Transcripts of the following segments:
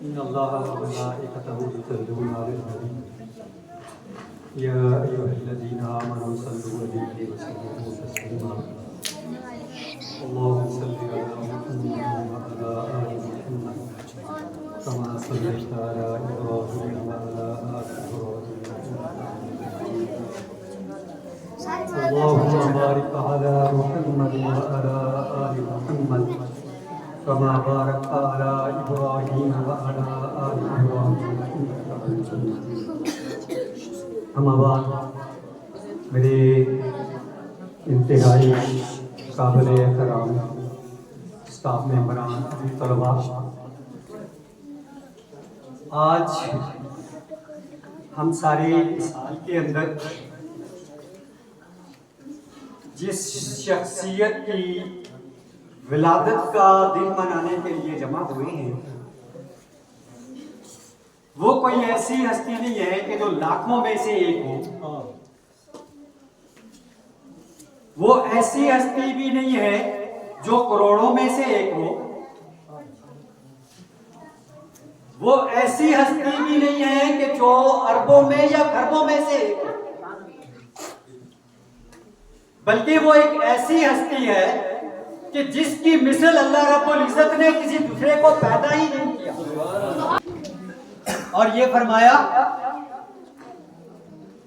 إن الله وملائكته يصلون على النبي يا أيها الذين آمنوا صلوا عليه وسلموا تسليما اللهم صل على محمد وعلى آل محمد كما صليت على إبراهيم وعلى آل إبراهيم اللهم بارك على محمد وعلى آل محمد كما باركت على إبراهيم وعلى آل إبراهيم أما بعد میرے انتہائی قابل احترام اسٹاف ممبران طلباء، آج ہم سارے اس حال کے اندر جس شخصیت کی ولادت کا دن منانے کے لیے جمع ہوئے ہیں وہ کوئی ایسی ہستی نہیں ہے کہ جو لاکھوں میں سے ایک ہو، وہ ایسی ہستی بھی نہیں ہے جو کروڑوں میں سے ایک ہو، وہ ایسی ہستی بھی نہیں ہے کہ جو اربوں میں یا کھربوں میں سے ایک ہو، بلکہ وہ ایک ایسی ہستی ہے کہ جس کی مثل اللہ رب العزت نے کسی دوسرے کو پیدا ہی نہیں کیا، اور یہ فرمایا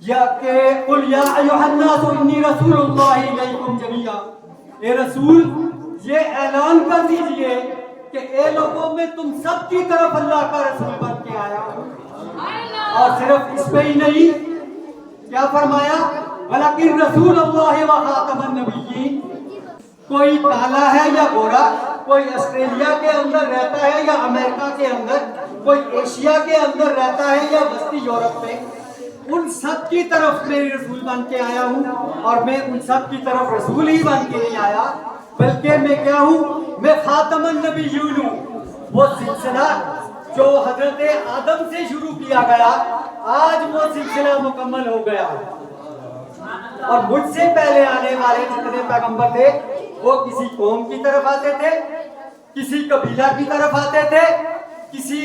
یا کہ قل یا ایھا الناس انی رسول اللہ الیکم جمیعا، اے رسول یہ اعلان کر دیجئے کہ اے لوگوں میں تم سب کی طرف اللہ کا رسول بن کے آیا ہوں۔ اور صرف اس پہ ہی نہیں، کیا فرمایا ولیکن رسول اللہ و خاتم النبیین، کوئی کالا ہے یا گورا، کوئی آسٹریلیا کے اندر رہتا ہے یا امریکہ کے اندر، کوئی ایشیا کے اندر رہتا ہے یا وسطی یورپ میں، ان سب کی طرف میں رسول بن کے آیا ہوں، اور میں ان سب کی طرف رسول ہی بن کے نہیں آیا بلکہ میں کیا ہوں، میں خاتم النبیین ہوں، وہ سلسلہ جو حضرت آدم سے شروع کیا گیا آج وہ سلسلہ مکمل ہو گیا، اور مجھ سے پہلے آنے والے جتنے پیغمبر تھے وہ کسی قوم کی طرف آتے تھے، کسی قبیلہ کی طرف آتے تھے، کسی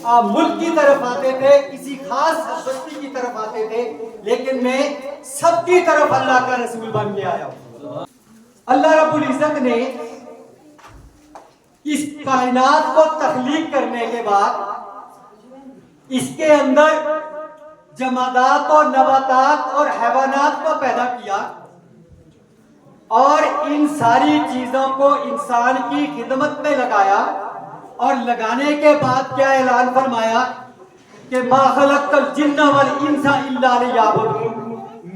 ملک کی طرف آتے تھے، کسی خاص بستی کی طرف آتے تھے، لیکن میں سب کی طرف اللہ کا رسول بن کے آیا ہوں۔ اللہ رب العزت نے اس کائنات کو تخلیق کرنے کے بعد اس کے اندر جمادات اور نباتات اور حیوانات کو پیدا کیا، اور ان ساری چیزوں کو انسان کی خدمت میں لگایا، اور لگانے کے بعد کیا اعلان فرمایا کہ ما خلقت الجن والانس الا لیعبدون،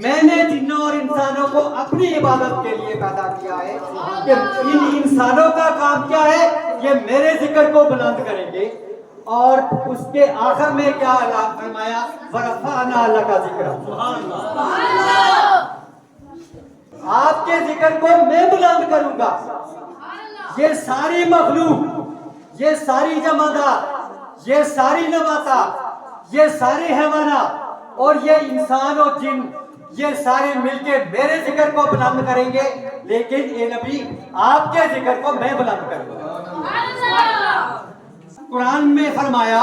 میں نے جنوں اور انسانوں کو اپنی عبادت کے لیے پیدا کیا ہے کہ ان انسانوں کا کام کیا ہے، یہ میرے ذکر کو بلند کریں گے، اور اس کے آخر میں کیا اعلان فرمایا ورفعنا لک ذکرک، آپ کے ذکر کو میں بلند کروں گا۔ یہ ساری مخلوق، یہ ساری جمادات، یہ ساری نباتات، یہ سارے حیوانات اور یہ انسان اور جن، یہ سارے مل کے میرے ذکر کو بلند کریں گے، لیکن اے نبی آپ کے ذکر کو میں بلند کروں گا۔ قرآن میں فرمایا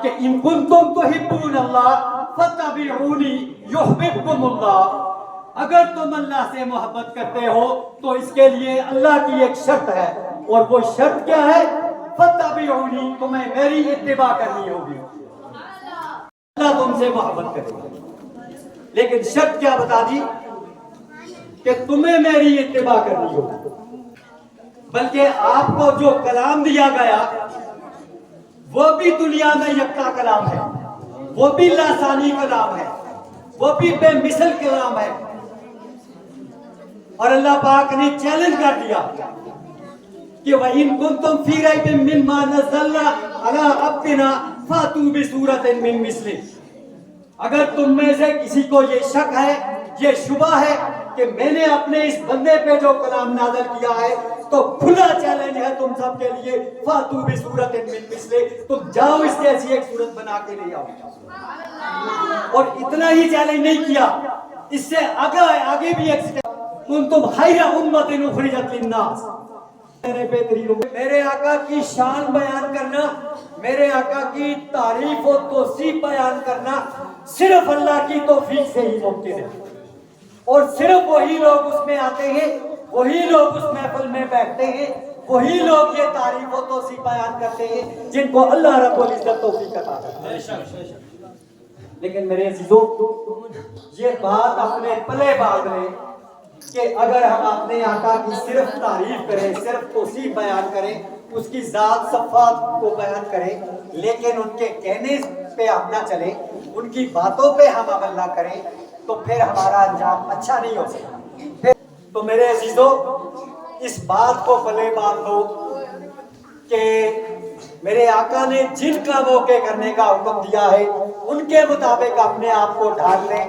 کہ ان کنتم تحبون اللہ فاتبعونی یحببکم اللہ، اگر تم اللہ سے محبت کرتے ہو تو اس کے لیے اللہ کی ایک شرط ہے، اور وہ شرط کیا ہے، فاتبعونی، تمہیں میری اتباع کرنی ہوگی۔ اللہ تم سے محبت کرے گا، لیکن شرط کیا بتا دی کہ تمہیں میری اتباع کرنی ہوگی، بلکہ آپ کو جو کلام دیا گیا وہ بھی دنیا میں یکتا کلام ہے، وہ بھی لاسانی کلام ہے، وہ بھی بے مثل کلام ہے، اور اللہ پاک نے چیلنج کر دیا کہ وَإِن كُنتُمْ فِي رَيْبٍ مِّمَّا نَزَّلْنَا عَلَىٰ عَبْدِنَا فَأْتُوا بِسُورَةٍ مِّن مِّثْلِهِ، اگر تم میں سے کسی کو یہ شک ہے، یہ شبہ ہے کہ میں نے اپنے اس بندے پہ جو کلام نازل کیا ہے، تو کھلا چیلنج ہے تم سب کے لیے، فَأْتُوا بِسُورَةٍ مِّن مِّثْلِهِ، تم جاؤ اس جیسی ایک صورت بنا کے لے آؤ۔ اور اتنا ہی چیلنج نہیں کیا، اس سے آگے بھی ایک کنتم خیر امۃ اخرجت للناس، میرے آقا کی شان بیان کرنا، میرے آقا کی تعریف و توصیف بیان کرنا صرف اللہ کی توفیق سے ہی ممکن ہے، اور صرف وہی لوگ اس میں آتے ہیں، وہی لوگ اس محفل میں بیٹھتے ہیں، وہی لوگ یہ تعریف و توصیف بیان کرتے ہیں جن کو اللہ رب العزت توفیق عطا کرتا ہے۔ لیکن میرے عزیزوں، یہ بات اپنے پلے باندھ لیں کہ اگر ہم اپنے آقا کی صرف تعریف کریں، صرف توصیف بیان کریں، اس کی ذات صفات کو بیان کریں، لیکن ان کے کہنے پہ ہم نہ چلیں، ان کی باتوں پہ ہم عمل نہ کریں، تو پھر ہمارا انجام اچھا نہیں ہو سکتا۔ تو میرے عزیزوں، اس بات کو پلے باندھ لو کہ میرے آقا نے جن کاموں کے کرنے کا حکم دیا ہے ان کے مطابق اپنے آپ کو ڈھال لیں،